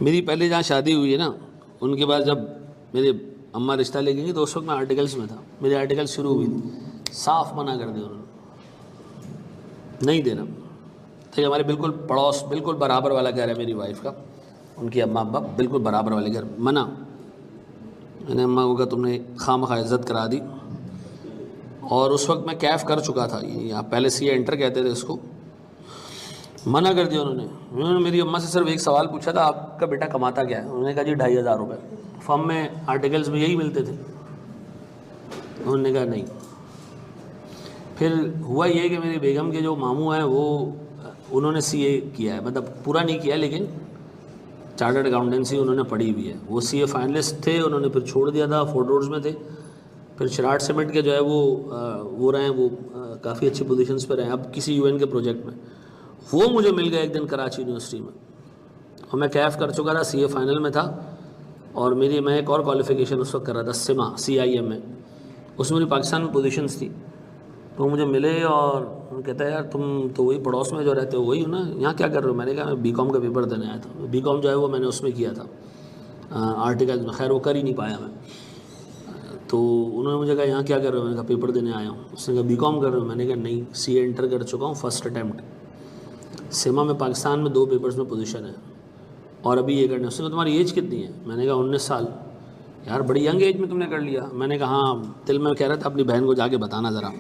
میری پہلے جہاں شادی ہوئی ہے نا، ان کے بعد جب میرے اماں رشتہ لے گئی تو اس وقت میں آرٹیکلس میں تھا، میری آرٹیکل شروع ہوئی تھی، صاف منع کر دیا انہوں نے، نہیں دینا. تو ہمارے بالکل پڑوس بالکل برابر والا گھر ہے میری وائف کا، ان کی اماں ابا بالکل برابر والے گھر، منع. میں نے اماں کو کہا تم نے خواہ مخواہ عزت کرا دی. اور اس وقت میں کیف کر چکا تھا، یہاں پہلے سی اے انٹر کہتے تھے اس کو، منع کر دیا انہوں نے میری اماں سے صرف ایک سوال پوچھا تھا، آپ کا بیٹا کماتا کیا ہے؟ انہوں نے کہا جی 2500 روپے. فرم میں آرٹیکلز میں یہی ملتے تھے. انہوں نے کہا نہیں. پھر ہوا یہ کہ میری بیگم کے جو ماموں ہیں وہ انہوں نے سی اے کیا ہے، مطلب پورا نہیں کیا لیکن چارٹرڈ اکاؤنٹنسی انہوں نے پڑھی ہوئی ہے. وہ سی اے فائنلسٹ تھے، انہوں نے پھر چھوڑ دیا تھا، فورٹ روڈز میں تھے. پھر شراٹ سیمنٹ کے جو ہے وہ رہے ہیں، وہ کافی اچھی پوزیشنز پہ رہے ہیں اب کسی UN کے پروجیکٹ میں. وہ مجھے مل گیا ایک دن کراچی یونیورسٹی میں، اور میں کیف کر چکا تھا، سی اے فائنل میں تھا. اور میں ایک اور کوالیفیکیشن اس وقت کر رہا تھا، سما CIM میں، اس میں میری پاکستان میں پوزیشنز تھی. تو مجھے ملے اور کہتا ہے یار تم تو وہی پڑوس میں جو رہتے ہو وہی ہو نا، یہاں کیا کر رہے ہو؟ میں نے کہا میں BCom کا پیپر دینے آیا تھا. BCom جو ہے وہ میں نے اس میں کیا تھا آرٹیکل میں، خیر وہ کر ہی نہیں پایا میں. تو انہوں نے مجھے کہا یہاں کیا کر رہے ہو؟ میں نے کہا پیپر دینے آیا ہوں. اس نے کہا BCom کر رہے ہو؟ میں نے کہا نہیں، CA انٹر کر چکا ہوں فرسٹ اٹیمپٹ. سیما میں پاکستان میں 2 پیپرز میں پوزیشن ہے اور ابھی یہ کرنا. اس نے کہا تمہاری ایج کتنی ہے؟ میں نے کہا 19 سال. یار بڑی ینگ ایج میں تم نے کر لیا. میں نے کہا ہاں، دل میں کہہ رہا تھا اپنی بہن کو جا کے بتانا ذرا.